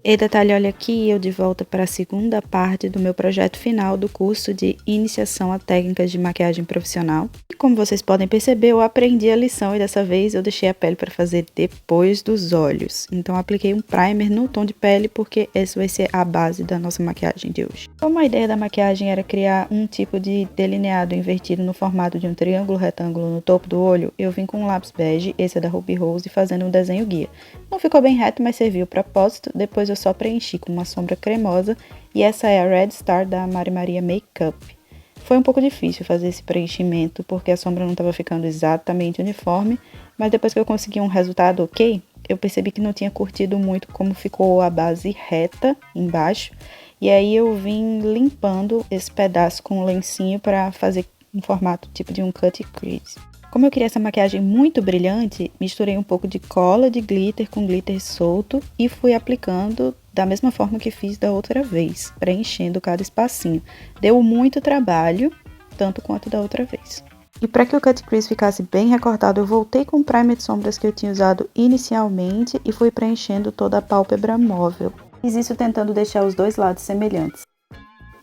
E detalhe, olha aqui, eu de volta para a segunda parte do meu projeto final do curso de Iniciação a Técnicas de Maquiagem Profissional. E como vocês podem perceber, eu aprendi a lição e dessa vez eu deixei a pele para fazer depois dos olhos. Então apliquei um primer no tom de pele porque essa vai ser a base da nossa maquiagem de hoje. Como a ideia da maquiagem era criar um tipo de delineado invertido no formato de um triângulo retângulo no topo do olho, eu vim com um lápis bege, esse é da Ruby Rose, fazendo um desenho guia. Não ficou bem reto, mas serviu o propósito. Depois eu só preenchi com uma sombra cremosa e essa é a Red Star da Mari Maria Makeup. Foi um pouco difícil fazer esse preenchimento porque a sombra não estava ficando exatamente uniforme, mas depois que eu consegui um resultado ok, eu percebi que não tinha curtido muito como ficou a base reta embaixo, e aí eu vim limpando esse pedaço com um lencinho para fazer um formato tipo de um cut crease. Como eu queria essa maquiagem muito brilhante, misturei um pouco de cola de glitter com glitter solto e fui aplicando da mesma forma que fiz da outra vez, preenchendo cada espacinho. Deu muito trabalho, tanto quanto da outra vez. E para que o cut crease ficasse bem recortado, eu voltei com o primer de sombras que eu tinha usado inicialmente e fui preenchendo toda a pálpebra móvel. Fiz isso tentando deixar os dois lados semelhantes.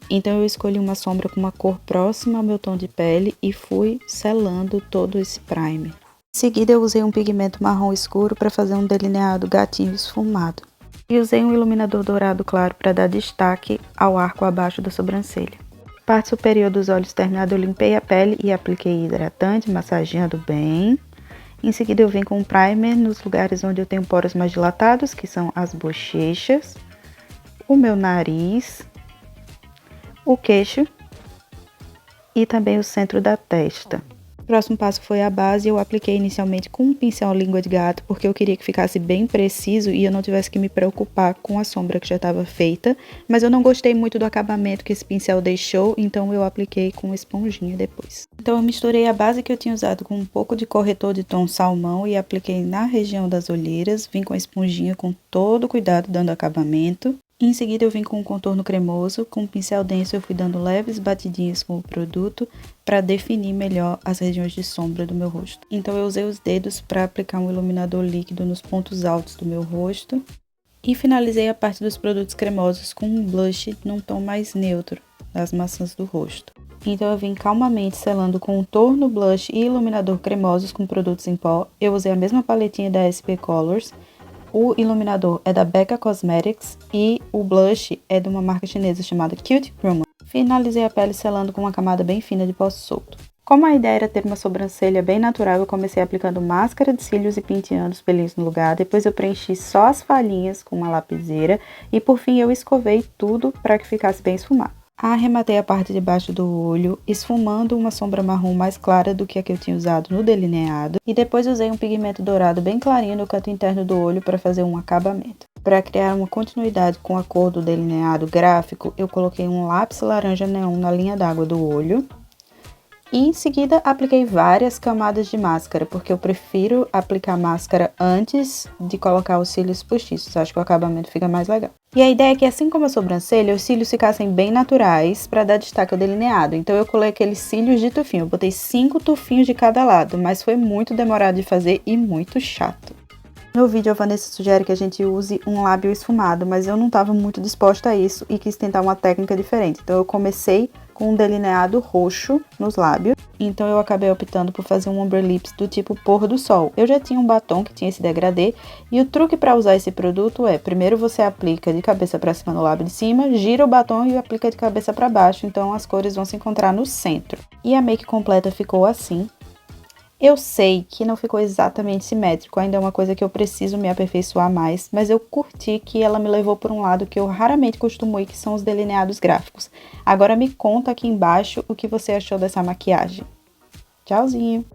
Então eu escolhi uma sombra com uma cor próxima ao meu tom de pele e fui selando todo esse primer. Em seguida eu usei um pigmento marrom escuro para fazer um delineado gatinho esfumado. E usei um iluminador dourado claro para dar destaque ao arco abaixo da sobrancelha. Parte superior dos olhos terminada eu limpei a pele e apliquei hidratante, massageando bem. Em seguida eu vim com um primer nos lugares onde eu tenho poros mais dilatados, que são as bochechas, o meu nariz, o queixo e também o centro da testa. O próximo passo foi a base. Eu apliquei inicialmente com um pincel língua de gato porque eu queria que ficasse bem preciso e eu não tivesse que me preocupar com a sombra que já estava feita, mas eu não gostei muito do acabamento que esse pincel deixou, então eu apliquei com esponjinha depois. Então eu misturei a base que eu tinha usado com um pouco de corretor de tom salmão e apliquei na região das olheiras, vim com a esponjinha com todo cuidado dando acabamento. Em seguida eu vim com um contorno cremoso, com um pincel denso eu fui dando leves batidinhas com o produto para definir melhor as regiões de sombra do meu rosto. Então eu usei os dedos para aplicar um iluminador líquido nos pontos altos do meu rosto e finalizei a parte dos produtos cremosos com um blush num tom mais neutro, das maçãs do rosto. Então eu vim calmamente selando contorno, blush e iluminador cremosos com produtos em pó. Eu usei a mesma paletinha da SP Colors. O iluminador é da Becca Cosmetics e o blush é de uma marca chinesa chamada Cute Chroma. Finalizei a pele selando com uma camada bem fina de pó solto. Como a ideia era ter uma sobrancelha bem natural, eu comecei aplicando máscara de cílios e penteando os pelinhos no lugar. Depois eu preenchi só as falhinhas com uma lapiseira e por fim eu escovei tudo para que ficasse bem esfumado. Arrematei a parte de baixo do olho, esfumando uma sombra marrom mais clara do que a que eu tinha usado no delineado. E depois usei um pigmento dourado bem clarinho no canto interno do olho para fazer um acabamento. Para criar uma continuidade com a cor do delineado gráfico, eu coloquei um lápis laranja neon na linha d'água do olho. E em seguida apliquei várias camadas de máscara, porque eu prefiro aplicar máscara antes de colocar os cílios postiços. Acho que o acabamento fica mais legal. E a ideia é que, assim como a sobrancelha, os cílios ficassem bem naturais para dar destaque ao delineado. Então eu coloquei aqueles cílios de tufinho. Eu botei 5 tufinhos de cada lado, mas foi muito demorado de fazer e muito chato. No vídeo a Vanessa sugere que a gente use um lábio esfumado, mas eu não estava muito disposta a isso e quis tentar uma técnica diferente. Então eu comecei com um delineado roxo nos lábios, então eu acabei optando por fazer um Ombre Lips do tipo pôr do sol. Eu já tinha um batom que tinha esse degradê, e o truque para usar esse produto é, primeiro você aplica de cabeça para cima no lábio de cima, gira o batom e aplica de cabeça para baixo, então as cores vão se encontrar no centro. E a make completa ficou assim. Eu sei que não ficou exatamente simétrico, ainda é uma coisa que eu preciso me aperfeiçoar mais, mas eu curti que ela me levou por um lado que eu raramente costumo ir, que são os delineados gráficos. Agora me conta aqui embaixo o que você achou dessa maquiagem. Tchauzinho!